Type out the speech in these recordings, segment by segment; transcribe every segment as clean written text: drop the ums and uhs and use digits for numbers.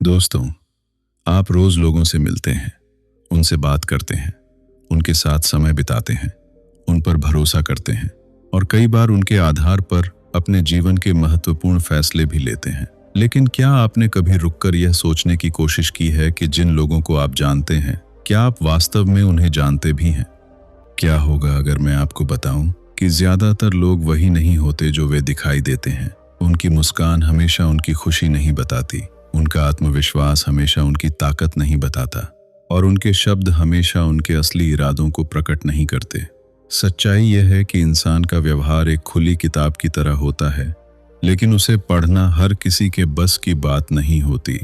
दोस्तों, आप रोज लोगों से मिलते हैं, उनसे बात करते हैं, उनके साथ समय बिताते हैं, उन पर भरोसा करते हैं और कई बार उनके आधार पर अपने जीवन के महत्वपूर्ण फैसले भी लेते हैं। लेकिन क्या आपने कभी रुककर यह सोचने की कोशिश की है कि जिन लोगों को आप जानते हैं, क्या आप वास्तव में उन्हें जानते भी हैं? क्या होगा अगर मैं आपको बताऊं कि ज्यादातर लोग वही नहीं होते जो वे दिखाई देते हैं। उनकी मुस्कान हमेशा उनकी खुशी नहीं बताती, उनका आत्मविश्वास हमेशा उनकी ताकत नहीं बताता और उनके शब्द हमेशा उनके असली इरादों को प्रकट नहीं करते। सच्चाई यह है कि इंसान का व्यवहार एक खुली किताब की तरह होता है, लेकिन उसे पढ़ना हर किसी के बस की बात नहीं होती।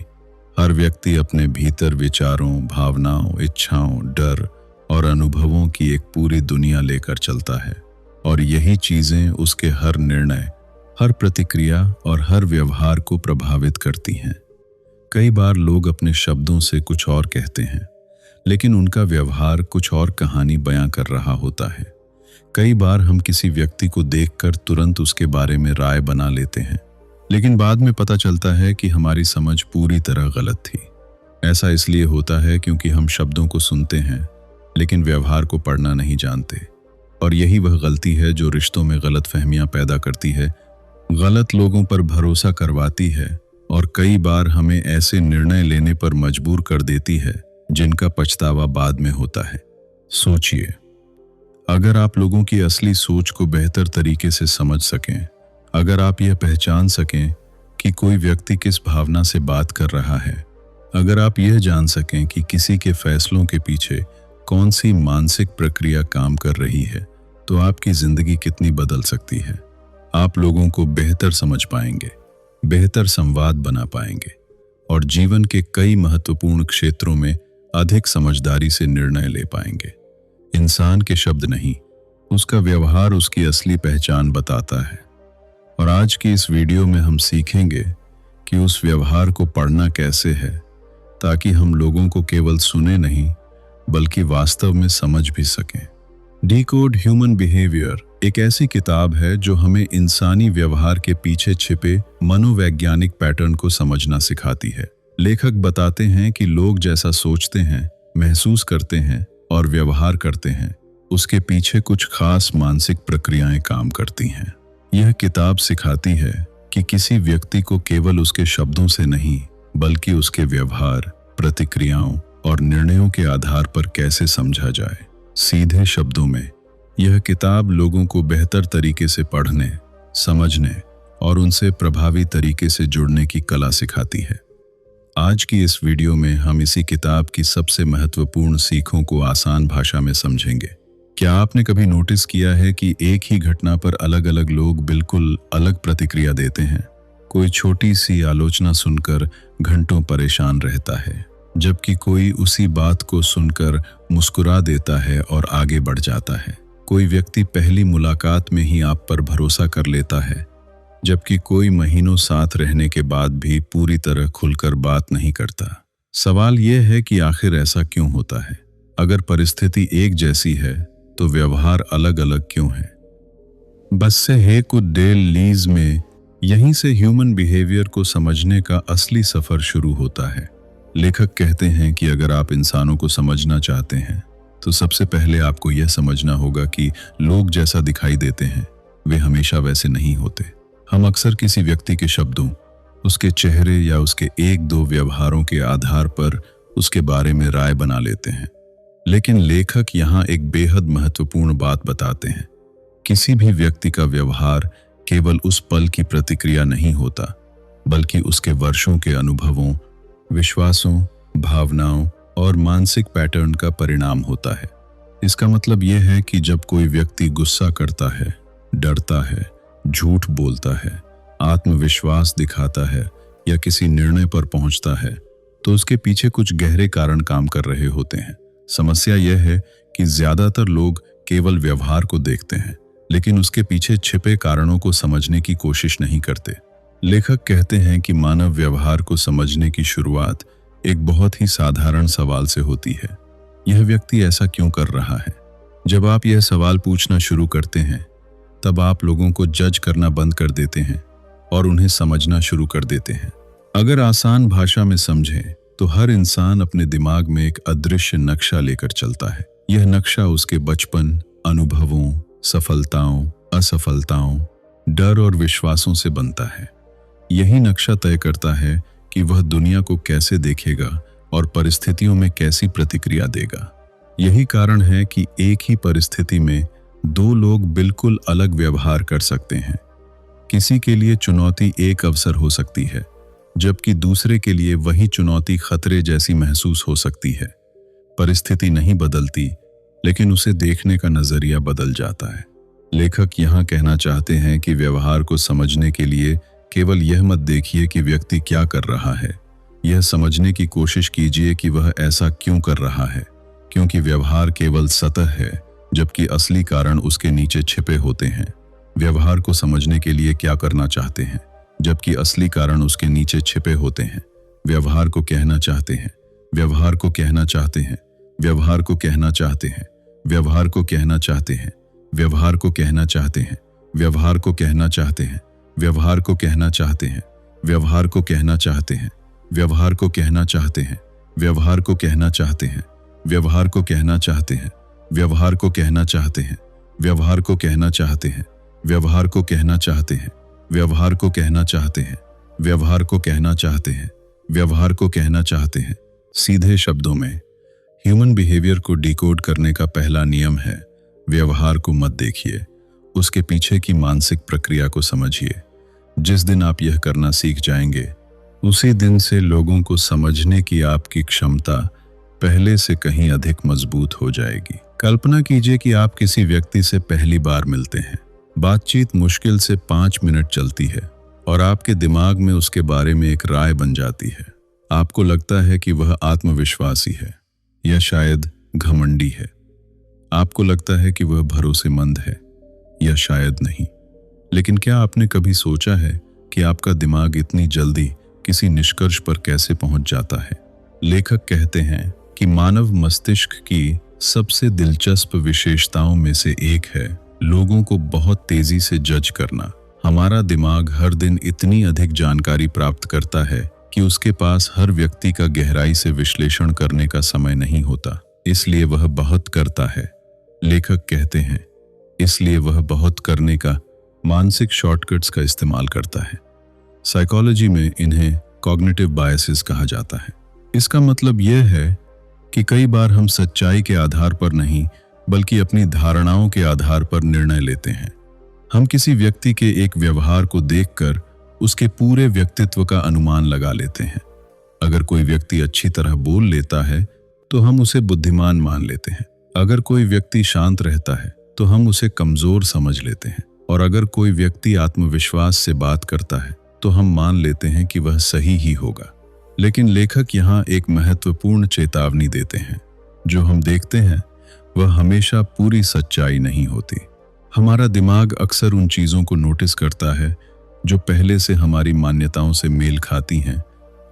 हर व्यक्ति अपने भीतर विचारों, भावनाओं, इच्छाओं, डर और अनुभवों की एक पूरी दुनिया लेकर चलता है और यही चीजें उसके हर निर्णय, हर प्रतिक्रिया और हर व्यवहार को प्रभावित करती हैं। कई बार लोग अपने शब्दों से कुछ और कहते हैं, लेकिन उनका व्यवहार कुछ और कहानी बयां कर रहा होता है। कई बार हम किसी व्यक्ति को देखकर तुरंत उसके बारे में राय बना लेते हैं, लेकिन बाद में पता चलता है कि हमारी समझ पूरी तरह गलत थी। ऐसा इसलिए होता है क्योंकि हम शब्दों को सुनते हैं, लेकिन व्यवहार को पढ़ना नहीं जानते। और यही वह गलती है जो रिश्तों में गलतफहमियां पैदा करती है, गलत लोगों पर भरोसा करवाती है और कई बार हमें ऐसे निर्णय लेने पर मजबूर कर देती है जिनका पछतावा बाद में होता है। सोचिए, अगर आप लोगों की असली सोच को बेहतर तरीके से समझ सकें, अगर आप यह पहचान सकें कि कोई व्यक्ति किस भावना से बात कर रहा है, अगर आप यह जान सकें कि किसी के फैसलों के पीछे कौन सी मानसिक प्रक्रिया काम कर रही है, तो आपकी जिंदगी कितनी बदल सकती है। आप लोगों को बेहतर समझ पाएंगे, बेहतर संवाद बना पाएंगे और जीवन के कई महत्वपूर्ण क्षेत्रों में अधिक समझदारी से निर्णय ले पाएंगे। इंसान के शब्द नहीं, उसका व्यवहार उसकी असली पहचान बताता है। और आज की इस वीडियो में हम सीखेंगे कि उस व्यवहार को पढ़ना कैसे है, ताकि हम लोगों को केवल सुने नहीं बल्कि वास्तव में समझ भी सकें। डिकोड ह्यूमन बिहेवियर एक ऐसी किताब है जो हमें इंसानी व्यवहार के पीछे छिपे मनोवैज्ञानिक पैटर्न को समझना सिखाती है। लेखक बताते हैं कि लोग जैसा सोचते हैं, महसूस करते हैं और व्यवहार करते हैं, उसके पीछे कुछ खास मानसिक प्रक्रियाएं काम करती हैं। यह किताब सिखाती है कि किसी व्यक्ति को केवल उसके शब्दों से नहीं, बल्कि उसके व्यवहार, प्रतिक्रियाओं और निर्णयों के आधार पर कैसे समझा जाए। सीधे शब्दों में, यह किताब लोगों को बेहतर तरीके से पढ़ने, समझने और उनसे प्रभावी तरीके से जुड़ने की कला सिखाती है। आज की इस वीडियो में हम इसी किताब की सबसे महत्वपूर्ण सीखों को आसान भाषा में समझेंगे। क्या आपने कभी नोटिस किया है कि एक ही घटना पर अलग अलग लोग बिल्कुल अलग प्रतिक्रिया देते हैं? कोई छोटी सी आलोचना सुनकर घंटों परेशान रहता है, जबकि कोई उसी बात को सुनकर मुस्कुरा देता है और आगे बढ़ जाता है। कोई व्यक्ति पहली मुलाकात में ही आप पर भरोसा कर लेता है, जबकि कोई महीनों साथ रहने के बाद भी पूरी तरह खुलकर बात नहीं करता। सवाल यह है कि आखिर ऐसा क्यों होता है? अगर परिस्थिति एक जैसी है तो व्यवहार अलग अलग क्यों है? बस्से हेकुट डेल लीज में यहीं से ह्यूमन बिहेवियर को समझने का असली सफर शुरू होता है। लेखक कहते हैं कि अगर आप इंसानों को समझना चाहते हैं तो सबसे पहले आपको यह समझना होगा कि लोग जैसा दिखाई देते हैं वे हमेशा वैसे नहीं होते। हम अक्सर किसी व्यक्ति के शब्दों, उसके चेहरे या उसके एक दो व्यवहारों के आधार पर उसके बारे में राय बना लेते हैं। लेकिन लेखक यहाँ एक बेहद महत्वपूर्ण बात बताते हैं। किसी भी व्यक्ति का व्यवहार केवल उस पल की प्रतिक्रिया नहीं होता, बल्कि उसके वर्षों के अनुभवों, विश्वासों, भावनाओं और मानसिक पैटर्न का परिणाम होता है। इसका मतलब यह है कि जब कोई व्यक्ति गुस्सा करता है, डरता है, झूठ बोलता है, आत्मविश्वास दिखाता है या किसी निर्णय पर पहुंचता है, तो उसके पीछे कुछ गहरे कारण काम कर रहे होते हैं। समस्या यह है कि ज्यादातर लोग केवल व्यवहार को देखते हैं, लेकिन उसके पीछे छिपे कारणों को समझने की कोशिश नहीं करते। लेखक कहते हैं कि मानव व्यवहार को समझने की शुरुआत एक बहुत ही साधारण सवाल से होती है। यह व्यक्ति ऐसा क्यों कर रहा है? जब आप यह सवाल पूछना शुरू करते हैं, तब आप लोगों को जज करना बंद कर देते हैं और उन्हें समझना शुरू कर देते हैं। अगर आसान भाषा में समझें तो हर इंसान अपने दिमाग में एक अदृश्य नक्शा लेकर चलता है। यह नक्शा उसके बचपन, अनुभवों, सफलताओं, असफलताओं, डर और विश्वासों से बनता है। यही नक्शा तय करता है कि वह दुनिया को कैसे देखेगा और परिस्थितियों में कैसी प्रतिक्रिया देगा। यही कारण है कि एक ही परिस्थिति में दो लोग बिल्कुल अलग व्यवहार कर सकते हैं। किसी के लिए चुनौती एक अवसर हो सकती है, जबकि दूसरे के लिए वही चुनौती खतरे जैसी महसूस हो सकती है। परिस्थिति नहीं बदलती, लेकिन उसे देखने का नजरिया बदल जाता है। लेखक यहाँ कहना चाहते हैं कि व्यवहार को समझने के लिए केवल यह मत देखिए कि व्यक्ति क्या कर रहा है, यह समझने की कोशिश कीजिए कि वह ऐसा क्यों कर रहा है, क्योंकि व्यवहार केवल सतह है, जबकि असली कारण उसके नीचे छिपे होते हैं। व्यवहार को समझने के लिए क्या करना चाहते हैं, जबकि असली कारण उसके नीचे छिपे होते हैं। व्यवहार को कहना चाहते हैं, व्यवहार को कहना चाहते हैं, व्यवहार को कहना चाहते हैं, व्यवहार को कहना चाहते हैं, व्यवहार को कहना चाहते हैं, व्यवहार को कहना चाहते हैं, व्यवहार को कहना चाहते हैं, व्यवहार को कहना चाहते हैं, व्यवहार को कहना चाहते हैं, व्यवहार को कहना चाहते हैं, व्यवहार को कहना चाहते हैं, व्यवहार को कहना चाहते हैं, व्यवहार को कहना चाहते हैं, व्यवहार को कहना चाहते हैं, व्यवहार को कहना चाहते हैं, व्यवहार को कहना चाहते हैं, व्यवहार को कहना चाहते हैं। सीधे शब्दों में ह्यूमन बिहेवियर को डिकोड करने का पहला नियम है, व्यवहार को मत देखिए, उसके पीछे की मानसिक प्रक्रिया को समझिए। जिस दिन आप यह करना सीख जाएंगे, उसी दिन से लोगों को समझने की आपकी क्षमता पहले से कहीं अधिक मजबूत हो जाएगी। कल्पना कीजिए कि आप किसी व्यक्ति से पहली बार मिलते हैं। बातचीत मुश्किल से 5 मिनट चलती है और आपके दिमाग में उसके बारे में एक राय बन जाती है। आपको लगता है कि वह आत्मविश्वासी है या शायद घमंडी है। आपको लगता है कि वह भरोसेमंद है या शायद नहीं। लेकिन क्या आपने कभी सोचा है कि आपका दिमाग इतनी जल्दी किसी निष्कर्ष पर कैसे पहुंच जाता है? लेखक कहते हैं कि मानव मस्तिष्क की सबसे दिलचस्प विशेषताओं में से एक है लोगों को बहुत तेजी से जज करना। हमारा दिमाग हर दिन इतनी अधिक जानकारी प्राप्त करता है कि उसके पास हर व्यक्ति का गहराई से विश्लेषण करने का समय नहीं होता, इसलिए वह बहुत करता है। लेखक कहते हैं, इसलिए वह बहुत करने का मानसिक शॉर्टकट्स का इस्तेमाल करता है। साइकोलॉजी में इन्हें कॉग्निटिव बायसेस कहा जाता है। इसका मतलब यह है कि कई बार हम सच्चाई के आधार पर नहीं, बल्कि अपनी धारणाओं के आधार पर निर्णय लेते हैं। हम किसी व्यक्ति के एक व्यवहार को देखकर उसके पूरे व्यक्तित्व का अनुमान लगा लेते हैं। अगर कोई व्यक्ति अच्छी तरह बोल लेता है तो हम उसे बुद्धिमान मान लेते हैं। अगर कोई व्यक्ति शांत रहता है तो हम उसे कमजोर समझ लेते हैं। और अगर कोई व्यक्ति आत्मविश्वास से बात करता है तो हम मान लेते हैं कि वह सही ही होगा। लेकिन लेखक यहाँ एक महत्वपूर्ण चेतावनी देते हैं। जो हम देखते हैं वह हमेशा पूरी सच्चाई नहीं होती। हमारा दिमाग अक्सर उन चीज़ों को नोटिस करता है जो पहले से हमारी मान्यताओं से मेल खाती हैं,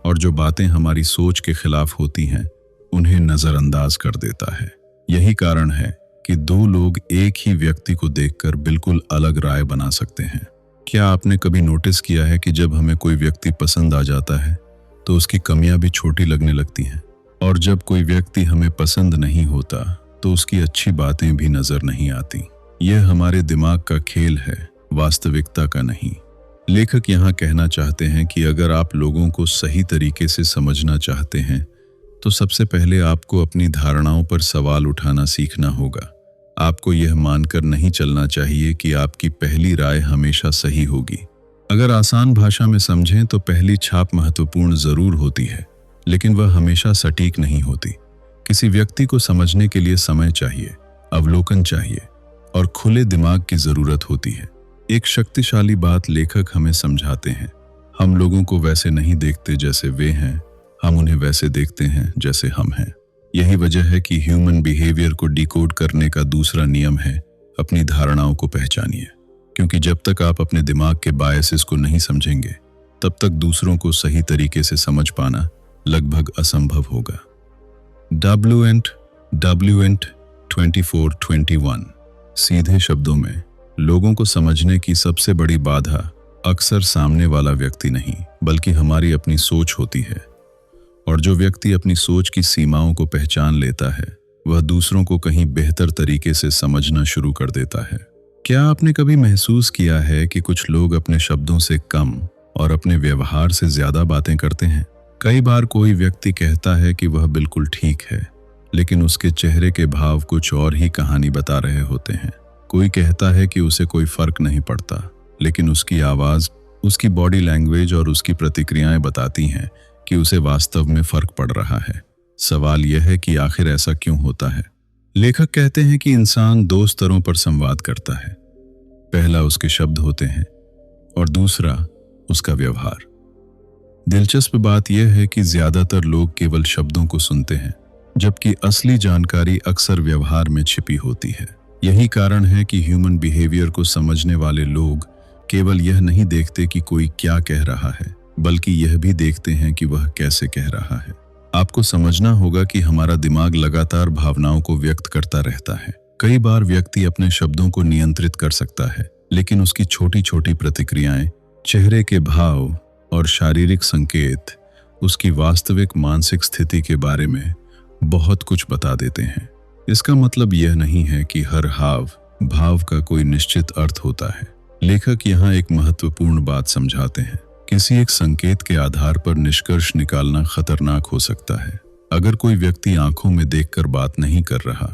और जो बातें हमारी सोच के खिलाफ होती हैं उन्हें नज़रअंदाज कर देता है। यही कारण है कि दो लोग एक ही व्यक्ति को देखकर बिल्कुल अलग राय बना सकते हैं। क्या आपने कभी नोटिस किया है कि जब हमें कोई व्यक्ति पसंद आ जाता है तो उसकी कमियां भी छोटी लगने लगती हैं, और जब कोई व्यक्ति हमें पसंद नहीं होता तो उसकी अच्छी बातें भी नजर नहीं आती? यह हमारे दिमाग का खेल है, वास्तविकता का नहीं। लेखक यहाँ कहना चाहते हैं कि अगर आप लोगों को सही तरीके से समझना चाहते हैं तो सबसे पहले आपको अपनी धारणाओं पर सवाल उठाना सीखना होगा। आपको यह मानकर नहीं चलना चाहिए कि आपकी पहली राय हमेशा सही होगी। अगर आसान भाषा में समझें तो पहली छाप महत्वपूर्ण जरूर होती है, लेकिन वह हमेशा सटीक नहीं होती। किसी व्यक्ति को समझने के लिए समय चाहिए, अवलोकन चाहिए और खुले दिमाग की जरूरत होती है। एक शक्तिशाली बात लेखक हमें समझाते हैं, हम लोगों को वैसे नहीं देखते जैसे वे हैं, हम उन्हें वैसे देखते हैं जैसे हम हैं। यही वजह है कि ह्यूमन बिहेवियर को डिकोड करने का दूसरा नियम है, अपनी धारणाओं को पहचानिए। क्योंकि जब तक आप अपने दिमाग के बायसेस को नहीं समझेंगे, तब तक दूसरों को सही तरीके से समझ पाना लगभग असंभव होगा। WNT 2421 सीधे शब्दों में, लोगों को समझने की सबसे बड़ी बाधा अक्सर सामने वाला व्यक्ति नहीं, बल्कि हमारी अपनी सोच होती है। और जो व्यक्ति अपनी सोच की सीमाओं को पहचान लेता है, वह दूसरों को कहीं बेहतर तरीके से समझना शुरू कर देता है। क्या आपने कभी महसूस किया है कि कुछ लोग अपने शब्दों से कम और अपने व्यवहार से ज्यादा बातें करते हैं? कई बार कोई व्यक्ति कहता है कि वह बिल्कुल ठीक है, लेकिन उसके चेहरे के भाव कुछ और ही कहानी बता रहे होते हैं। कोई कहता है कि उसे कोई फर्क नहीं पड़ता, लेकिन उसकी आवाज, उसकी बॉडी लैंग्वेज और उसकी प्रतिक्रियाएं बताती हैं कि उसे वास्तव में फर्क पड़ रहा है। सवाल यह है कि आखिर ऐसा क्यों होता है? लेखक कहते हैं कि इंसान दो स्तरों पर संवाद करता है। पहला उसके शब्द होते हैं और दूसरा उसका व्यवहार। दिलचस्प बात यह है कि ज्यादातर लोग केवल शब्दों को सुनते हैं, जबकि असली जानकारी अक्सर व्यवहार में छिपी होती है। यही कारण है कि ह्यूमन बिहेवियर को समझने वाले लोग केवल यह नहीं देखते कि कोई क्या कह रहा है, बल्कि यह भी देखते हैं कि वह कैसे कह रहा है। आपको समझना होगा कि हमारा दिमाग लगातार भावनाओं को व्यक्त करता रहता है। कई बार व्यक्ति अपने शब्दों को नियंत्रित कर सकता है, लेकिन उसकी छोटी छोटी प्रतिक्रियाएं, चेहरे के भाव और शारीरिक संकेत उसकी वास्तविक मानसिक स्थिति के बारे में बहुत कुछ बता देते हैं। इसका मतलब यह नहीं है कि हर हाव भाव का कोई निश्चित अर्थ होता है। लेखक यहाँ एक महत्वपूर्ण बात समझाते हैं। किसी एक संकेत के आधार पर निष्कर्ष निकालना खतरनाक हो सकता है। अगर कोई व्यक्ति आंखों में देखकर बात नहीं कर रहा,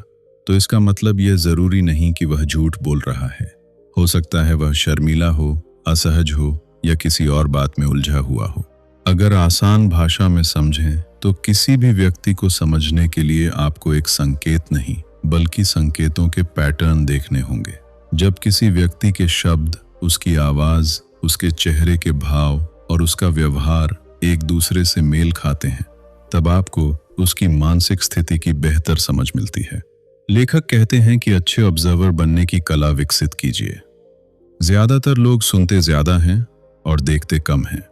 तो इसका मतलब यह जरूरी नहीं कि वह झूठ बोल रहा है। हो सकता है वह शर्मीला हो, असहज हो या किसी और बात में उलझा हुआ हो। अगर आसान भाषा में समझें तो किसी भी व्यक्ति को समझने के लिए आपको एक संकेत नहीं, बल्कि संकेतों के पैटर्न देखने होंगे। जब किसी व्यक्ति के शब्द, उसकी आवाज, उसके चेहरे के भाव और उसका व्यवहार एक दूसरे से मेल खाते हैं, तब आपको उसकी मानसिक स्थिति की बेहतर समझ मिलती है। लेखक कहते हैं कि अच्छे ऑब्जर्वर बनने की कला विकसित कीजिए। ज्यादातर लोग सुनते ज्यादा हैं और देखते कम हैं,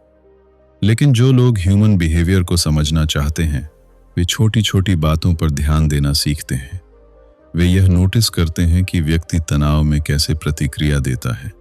लेकिन जो लोग ह्यूमन बिहेवियर को समझना चाहते हैं, वे छोटी छोटी बातों पर ध्यान देना सीखते हैं। वे यह नोटिस करते हैं कि व्यक्ति तनाव में कैसे प्रतिक्रिया देता है,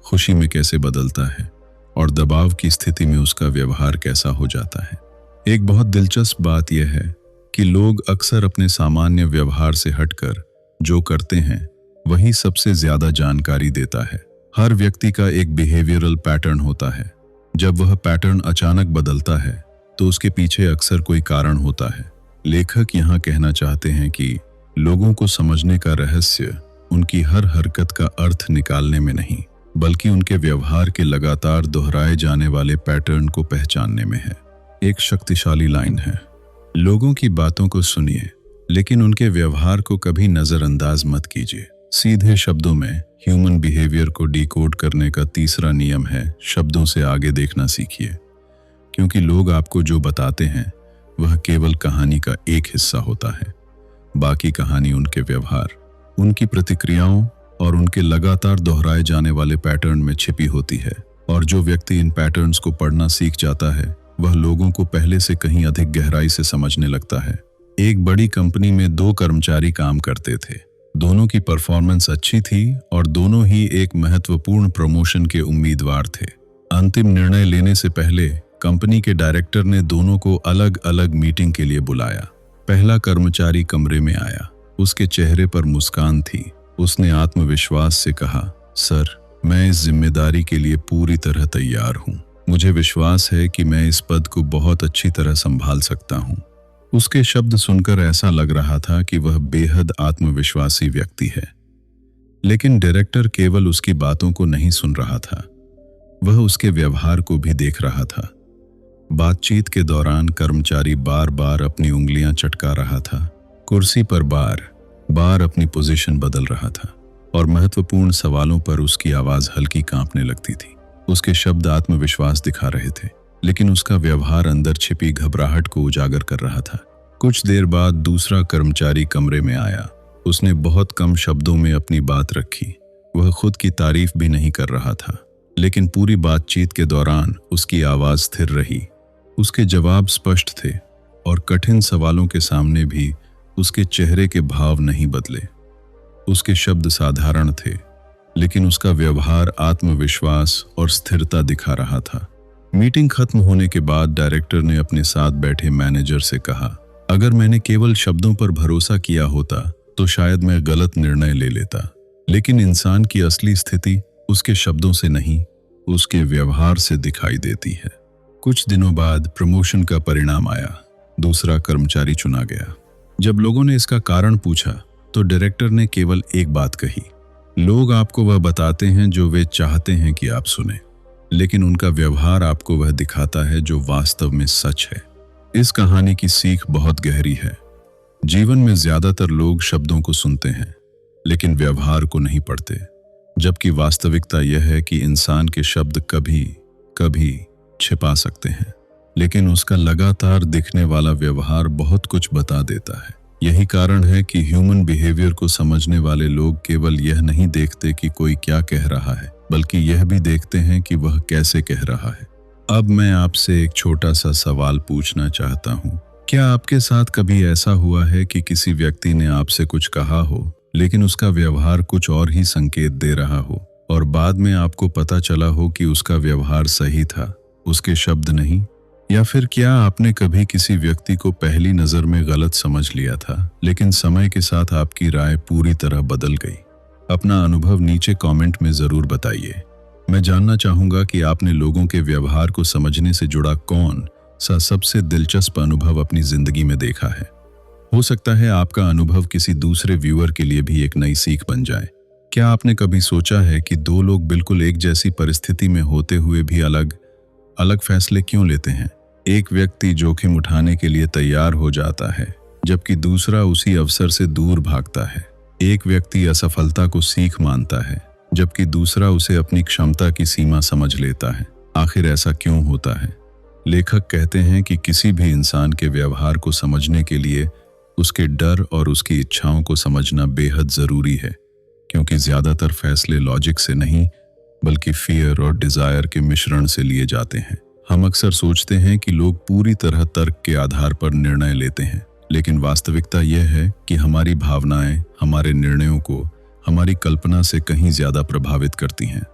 खुशी में कैसे बदलता है और दबाव की स्थिति में उसका व्यवहार कैसा हो जाता है। एक बहुत दिलचस्प बात यह है कि लोग अक्सर अपने सामान्य व्यवहार से हटकर जो करते हैं, वही सबसे ज्यादा जानकारी देता है। हर व्यक्ति का एक बिहेवियरल पैटर्न होता है। जब वह पैटर्न अचानक बदलता है, तो उसके पीछे अक्सर कोई कारण होता है। लेखक यहाँ कहना चाहते हैं कि लोगों को समझने का रहस्य उनकी हर हरकत का अर्थ निकालने में नहीं, बल्कि उनके व्यवहार के लगातार दोहराए जाने वाले पैटर्न को पहचानने में है। एक शक्तिशाली लाइन है, लोगों की बातों को सुनिए, लेकिन उनके व्यवहार को कभी नजरअंदाज मत कीजिए। सीधे शब्दों में ह्यूमन बिहेवियर को डिकोड करने का तीसरा नियम है, शब्दों से आगे देखना सीखिए। क्योंकि लोग आपको जो बताते हैं, वह केवल कहानी का एक हिस्सा होता है। बाकी कहानी उनके व्यवहार, उनकी प्रतिक्रियाओं और उनके लगातार दोहराए जाने वाले पैटर्न में छिपी होती है। और जो व्यक्ति इन पैटर्न्स को पढ़ना सीख जाता है, वह लोगों को पहले से कहीं अधिक गहराई से समझने लगता है। एक बड़ी कंपनी में 2 कर्मचारी काम करते थे। दोनों की परफॉर्मेंस अच्छी थी और दोनों ही एक महत्वपूर्ण प्रमोशन के उम्मीदवार थे। अंतिम निर्णय लेने से पहले कंपनी के डायरेक्टर ने दोनों को अलग अलग मीटिंग के लिए बुलाया। पहला कर्मचारी कमरे में आया। उसके चेहरे पर मुस्कान थी। उसने आत्मविश्वास से कहा, सर, मैं इस जिम्मेदारी के लिए पूरी तरह तैयार हूँ। मुझे विश्वास है कि मैं इस पद को बहुत अच्छी तरह संभाल सकता हूँ। उसके शब्द सुनकर ऐसा लग रहा था कि वह बेहद आत्मविश्वासी व्यक्ति है। लेकिन डायरेक्टर केवल उसकी बातों को नहीं सुन रहा था, वह उसके व्यवहार को भी देख रहा था। बातचीत के दौरान कर्मचारी बार बार अपनी उंगलियां चटका रहा था, कुर्सी पर बार बार अपनी पोजीशन बदल रहा था और महत्वपूर्ण सवालों पर उसकी आवाज हल्की कांपने लगती थी। उसके शब्द आत्मविश्वास दिखा रहे थे, लेकिन उसका व्यवहार अंदर छिपी घबराहट को उजागर कर रहा था। कुछ देर बाद दूसरा कर्मचारी कमरे में आया। उसने बहुत कम शब्दों में अपनी बात रखी। वह खुद की तारीफ भी नहीं कर रहा था, लेकिन पूरी बातचीत के दौरान उसकी आवाज स्थिर रही। उसके जवाब स्पष्ट थे और कठिन सवालों के सामने भी उसके चेहरे के भाव नहीं बदले। उसके शब्द साधारण थे, लेकिन उसका व्यवहार आत्मविश्वास और स्थिरता दिखा रहा था। मीटिंग खत्म होने के बाद डायरेक्टर ने अपने साथ बैठे मैनेजर से कहा, अगर मैंने केवल शब्दों पर भरोसा किया होता तो शायद मैं गलत निर्णय ले लेता, लेकिन इंसान की असली स्थिति उसके शब्दों से नहीं, उसके व्यवहार से दिखाई देती है। कुछ दिनों बाद प्रमोशन का परिणाम आया, दूसरा कर्मचारी चुना गया। जब लोगों ने इसका कारण पूछा तो डायरेक्टर ने केवल एक बात कही, लोग आपको वह बताते हैं जो वे चाहते हैं कि आप सुने, लेकिन उनका व्यवहार आपको वह दिखाता है जो वास्तव में सच है। इस कहानी की सीख बहुत गहरी है। जीवन में ज्यादातर लोग शब्दों को सुनते हैं लेकिन व्यवहार को नहीं पढ़ते, जबकि वास्तविकता यह है कि इंसान के शब्द कभी कभी छिपा सकते हैं, लेकिन उसका लगातार दिखने वाला व्यवहार बहुत कुछ बता देता है। यही कारण है कि ह्यूमन बिहेवियर को समझने वाले लोग केवल यह नहीं देखते कि कोई क्या कह रहा है, बल्कि यह भी देखते हैं कि वह कैसे कह रहा है। अब मैं आपसे एक छोटा सा सवाल पूछना चाहता हूँ। क्या आपके साथ कभी ऐसा हुआ है कि किसी व्यक्ति ने आपसे कुछ कहा हो लेकिन उसका व्यवहार कुछ और ही संकेत दे रहा हो और बाद में आपको पता चला हो कि उसका व्यवहार सही था, उसके शब्द नहीं? या फिर क्या आपने कभी किसी व्यक्ति को पहली नजर में गलत समझ लिया था लेकिन समय के साथ आपकी राय पूरी तरह बदल गई? अपना अनुभव नीचे कमेंट में जरूर बताइए। मैं जानना चाहूंगा कि आपने लोगों के व्यवहार को समझने से जुड़ा कौन सा सबसे दिलचस्प अनुभव अपनी जिंदगी में देखा है। हो सकता है आपका अनुभव किसी दूसरे व्यूअर के लिए भी एक नई सीख बन जाए। क्या आपने कभी सोचा है कि दो लोग बिल्कुल एक जैसी परिस्थिति में होते हुए भी अलग अलग फैसले क्यों लेते हैं? एक व्यक्ति जोखिम उठाने के लिए तैयार हो जाता है जबकि दूसरा उसी अवसर से दूर भागता है। एक व्यक्ति असफलता को सीख मानता है जबकि दूसरा उसे अपनी क्षमता की सीमा समझ लेता है। आखिर ऐसा क्यों होता है? लेखक कहते हैं कि किसी भी इंसान के व्यवहार को समझने के लिए उसके डर और उसकी इच्छाओं को समझना बेहद जरूरी है, क्योंकि ज्यादातर फैसले लॉजिक से नहीं बल्कि फियर और डिजायर के मिश्रण से लिए जाते हैं। हम अक्सर सोचते हैं कि लोग पूरी तरह तर्क के आधार पर निर्णय लेते हैं, लेकिन वास्तविकता यह है कि हमारी भावनाएं हमारे निर्णयों को हमारी कल्पना से कहीं ज्यादा प्रभावित करती हैं।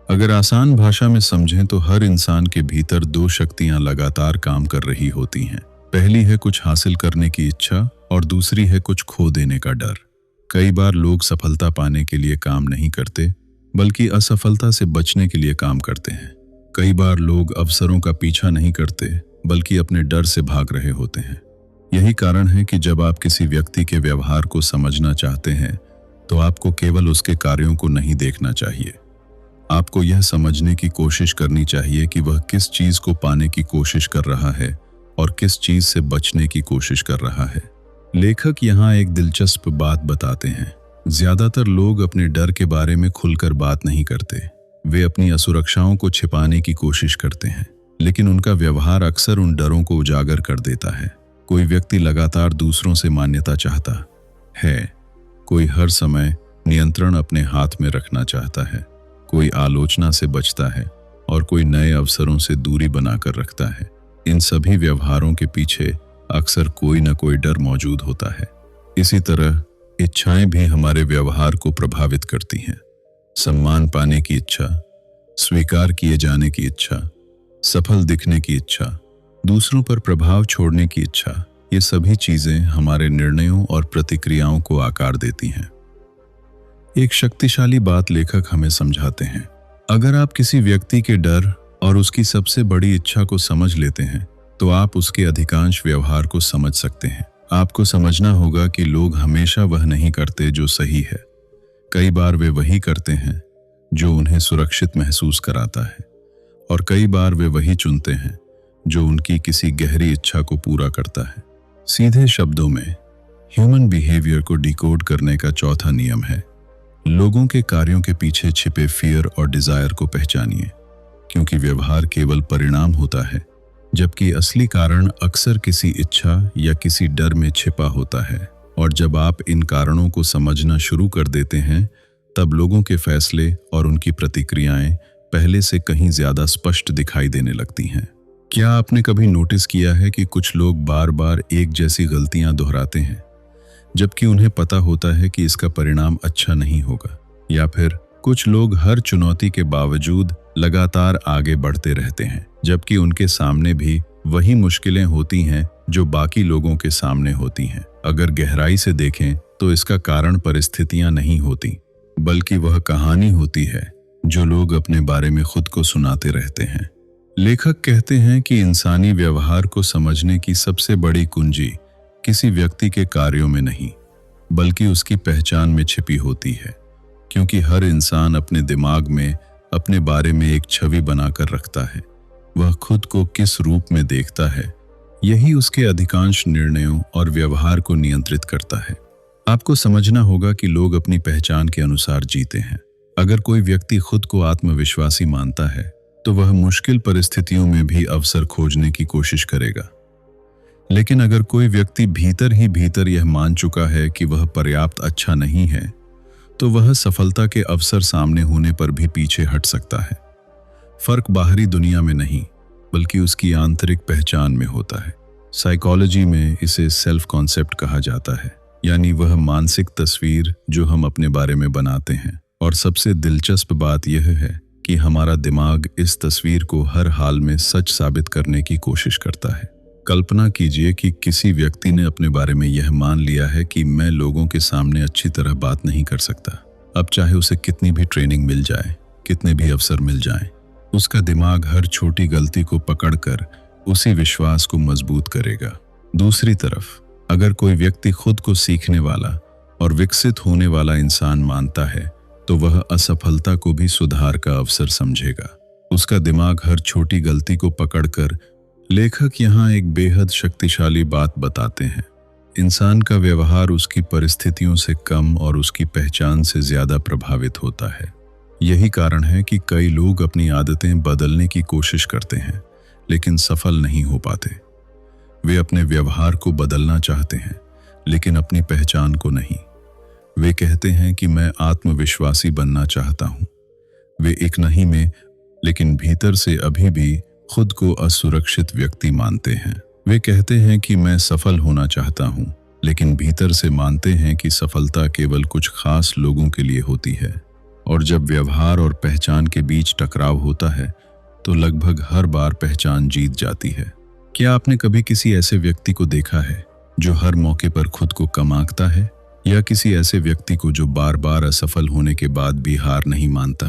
अगर आसान भाषा में समझें तो हर इंसान के भीतर दो शक्तियां लगातार काम कर रही होती हैं। पहली है कुछ हासिल करने की इच्छा और दूसरी है कुछ खो देने का डर। कई बार लोग सफलता पाने के लिए काम नहीं करते बल्कि असफलता से बचने के लिए काम करते हैं। कई बार लोग अवसरों का पीछा नहीं करते बल्कि अपने डर से भाग रहे होते हैं। यही कारण है कि जब आप किसी व्यक्ति के व्यवहार को समझना चाहते हैं तो आपको केवल उसके कार्यों को नहीं देखना चाहिए। आपको यह समझने की कोशिश करनी चाहिए कि वह किस चीज को पाने की कोशिश कर रहा है और किस चीज से बचने की कोशिश कर रहा है। लेखक यहाँ एक दिलचस्प बात बताते हैं। ज्यादातर लोग अपने डर के बारे में खुलकर बात नहीं करते। वे अपनी असुरक्षाओं को छिपाने की कोशिश करते हैं, लेकिन उनका व्यवहार अक्सर उन डरों को उजागर कर देता है। कोई व्यक्ति लगातार दूसरों से मान्यता चाहता है, कोई हर समय नियंत्रण अपने हाथ में रखना चाहता है, कोई आलोचना से बचता है और कोई नए अवसरों से दूरी बनाकर रखता है। इन सभी व्यवहारों के पीछे अक्सर कोई न कोई डर मौजूद होता है। इसी तरह इच्छाएं भी हमारे व्यवहार को प्रभावित करती हैं। सम्मान पाने की इच्छा, स्वीकार किए जाने की इच्छा, सफल दिखने की इच्छा, दूसरों पर प्रभाव छोड़ने की इच्छा, ये सभी चीजें हमारे निर्णयों और प्रतिक्रियाओं को आकार देती हैं। एक शक्तिशाली बात लेखक हमें समझाते हैं। अगर आप किसी व्यक्ति के डर और उसकी सबसे बड़ी इच्छा को समझ लेते हैं तो आप उसके अधिकांश व्यवहार को समझ सकते हैं। आपको समझना होगा कि लोग हमेशा वह नहीं करते जो सही है। कई बार वे वही करते हैं जो उन्हें सुरक्षित महसूस कराता है और कई बार वे वही चुनते हैं जो उनकी किसी गहरी इच्छा को पूरा करता है। सीधे शब्दों में ह्यूमन बिहेवियर को डिकोड करने का चौथा नियम है, लोगों के कार्यों के पीछे छिपे फियर और डिजायर को पहचानिए, क्योंकि व्यवहार केवल परिणाम होता है जबकि असली कारण अक्सर किसी इच्छा या किसी डर में छिपा होता है। और जब आप इन कारणों को समझना शुरू कर देते हैं तब लोगों के फैसले और उनकी प्रतिक्रियाएं पहले से कहीं ज्यादा स्पष्ट दिखाई देने लगती हैं। क्या आपने कभी नोटिस किया है कि कुछ लोग बार बार एक जैसी गलतियां दोहराते हैं जबकि उन्हें पता होता है कि इसका परिणाम अच्छा नहीं होगा, या फिर कुछ लोग हर चुनौती के बावजूद लगातार आगे बढ़ते रहते हैं, जबकि उनके सामने भी वही मुश्किलें होती हैं जो बाकी लोगों के सामने होती हैं। अगर गहराई से देखें तो इसका कारण परिस्थितियां नहीं होती, बल्कि वह कहानी होती है जो लोग अपने बारे में खुद को सुनाते रहते हैं। लेखक कहते हैं कि इंसानी व्यवहार को समझने की सबसे बड़ी कुंजी किसी व्यक्ति के कार्यों में नहीं, बल्कि उसकी पहचान में छिपी होती है, क्योंकि हर इंसान अपने दिमाग में अपने बारे में एक छवि बनाकर रखता है। वह खुद को किस रूप में देखता है, यही उसके अधिकांश निर्णयों और व्यवहार को नियंत्रित करता है। आपको समझना होगा कि लोग अपनी पहचान के अनुसार जीते हैं। अगर कोई व्यक्ति खुद को आत्मविश्वासी मानता है तो वह मुश्किल परिस्थितियों में भी अवसर खोजने की कोशिश करेगा। लेकिन अगर कोई व्यक्ति भीतर ही भीतर यह मान चुका है कि वह पर्याप्त अच्छा नहीं है, तो वह सफलता के अवसर सामने होने पर भी पीछे हट सकता है। फर्क बाहरी दुनिया में नहीं, बल्कि उसकी आंतरिक पहचान में होता है। साइकोलॉजी में इसे सेल्फ कॉन्सेप्ट कहा जाता है, यानी वह मानसिक तस्वीर जो हम अपने बारे में बनाते हैं। और सबसे दिलचस्प बात यह है कि हमारा दिमाग इस तस्वीर को हर हाल में सच साबित करने की कोशिश करता है। कल्पना कीजिए कि किसी व्यक्ति ने अपने बारे में यह मान लिया है कि मैं लोगों के सामने अच्छी तरह बात नहीं कर सकता। अब चाहे उसे कितनी भी ट्रेनिंग मिल जाए, कितने भी अवसर मिल जाएं, उसका दिमाग हर छोटी गलती को पकड़कर उसी विश्वास को मजबूत करेगा। दूसरी तरफ, अगर कोई व्यक्ति खुद को सीखने वाला और विकसित होने वाला इंसान मानता है, तो वह असफलता को भी सुधार का अवसर समझेगा। उसका दिमाग हर छोटी गलती को पकड़कर, लेखक यहाँ एक बेहद शक्तिशाली बात बताते हैं। इंसान का व्यवहार उसकी परिस्थितियों से कम और उसकी पहचान से ज्यादा प्रभावित होता है। यही कारण है कि कई लोग अपनी आदतें बदलने की कोशिश करते हैं, लेकिन सफल नहीं हो पाते। वे अपने व्यवहार को बदलना चाहते हैं, लेकिन अपनी पहचान को नहीं। वे कहते हैं कि मैं आत्मविश्वासी बनना चाहता हूं। वे एक नहीं में, लेकिन भीतर से अभी भी खुद को असुरक्षित व्यक्ति मानते हैं। वे कहते हैं कि मैं सफल होना चाहता हूं, लेकिन भीतर से मानते हैं कि सफलता केवल कुछ खास लोगों के लिए होती है। और जब व्यवहार और पहचान के बीच टकराव होता है, तो लगभग हर बार पहचान जीत जाती है। क्या आपने कभी किसी ऐसे व्यक्ति को देखा है जो हर मौके पर खुद को कम आंकता है, या किसी ऐसे व्यक्ति को जो बार बार असफल होने के बाद भी हार नहीं मानता?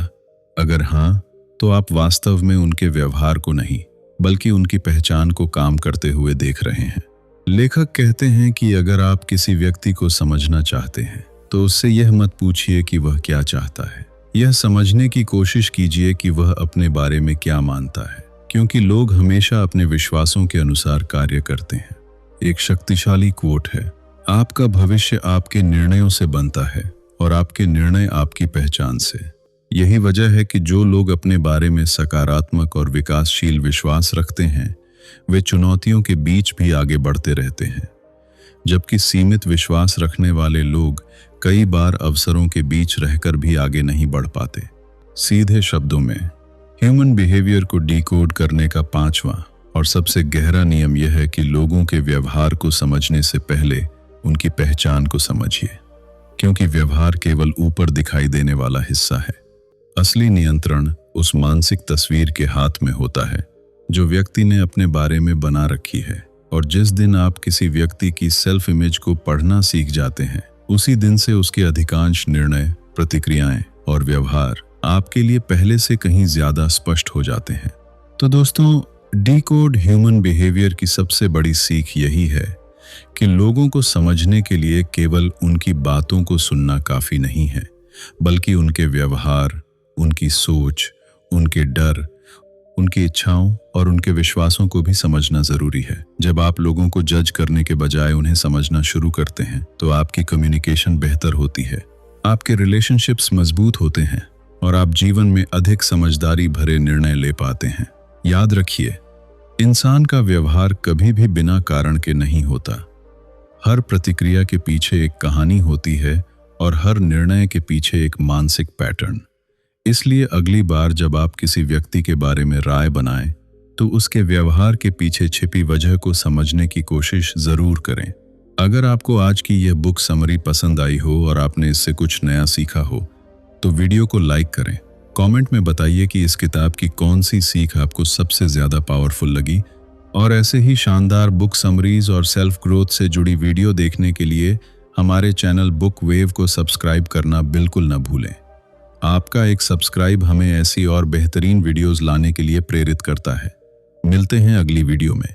अगर हाँ, तो आप वास्तव में उनके व्यवहार को नहीं, बल्कि उनकी पहचान को काम करते हुए देख रहे हैं। लेखक कहते हैं कि अगर आप किसी व्यक्ति को समझना चाहते हैं, तो उससे यह मत पूछिए कि वह क्या चाहता है। यह समझने की कोशिश कीजिए कि वह अपने बारे में क्या मानता है, क्योंकि लोग हमेशा अपने विश्वासों के अनुसार कार्य करते हैं। एक शक्तिशाली कोट है, आपका भविष्य आपके निर्णयों से बनता है और आपके निर्णय आपकी पहचान से। यही वजह है कि जो लोग अपने बारे में सकारात्मक और विकासशील विश्वास रखते हैं, वे चुनौतियों के बीच भी आगे बढ़ते रहते हैं, जबकि सीमित विश्वास रखने वाले लोग कई बार अवसरों के बीच रहकर भी आगे नहीं बढ़ पाते। सीधे शब्दों में, ह्यूमन बिहेवियर को डिकोड करने का पांचवा और सबसे गहरा नियम यह है कि लोगों के व्यवहार को समझने से पहले उनकी पहचान को समझिए, क्योंकि व्यवहार केवल ऊपर दिखाई देने वाला हिस्सा है। असली नियंत्रण उस मानसिक तस्वीर के हाथ में होता है जो व्यक्ति ने अपने बारे में बना रखी है। और जिस दिन आप किसी व्यक्ति की सेल्फ इमेज को पढ़ना सीख जाते हैं, उसी दिन से उसके अधिकांश निर्णय, प्रतिक्रियाएं और व्यवहार आपके लिए पहले से कहीं ज्यादा स्पष्ट हो जाते हैं। तो दोस्तों, डिकोड ह्यूमन बिहेवियर की सबसे बड़ी सीख यही है कि लोगों को समझने के लिए केवल उनकी बातों को सुनना काफी नहीं है, बल्कि उनके व्यवहार, उनकी सोच, उनके डर, उनकी इच्छाओं और उनके विश्वासों को भी समझना जरूरी है। जब आप लोगों को जज करने के बजाय उन्हें समझना शुरू करते हैं, तो आपकी कम्युनिकेशन बेहतर होती है, आपके रिलेशनशिप्स मजबूत होते हैं और आप जीवन में अधिक समझदारी भरे निर्णय ले पाते हैं। याद रखिए, इंसान का व्यवहार कभी भी बिना कारण के नहीं होता। हर प्रतिक्रिया के पीछे एक कहानी होती है और हर निर्णय के पीछे एक मानसिक पैटर्न। इसलिए अगली बार जब आप किसी व्यक्ति के बारे में राय बनाएं, तो उसके व्यवहार के पीछे छिपी वजह को समझने की कोशिश जरूर करें। अगर आपको आज की यह बुक समरी पसंद आई हो और आपने इससे कुछ नया सीखा हो, तो वीडियो को लाइक करें। कमेंट में बताइए कि इस किताब की कौन सी सीख आपको सबसे ज्यादा पावरफुल लगी। और ऐसे ही शानदार बुक समरीज और सेल्फ ग्रोथ से जुड़ी वीडियो देखने के लिए हमारे चैनल बुक वेव को सब्सक्राइब करना बिल्कुल न भूलें। आपका एक सब्सक्राइब हमें ऐसी और बेहतरीन वीडियोस लाने के लिए प्रेरित करता है। मिलते हैं अगली वीडियो में।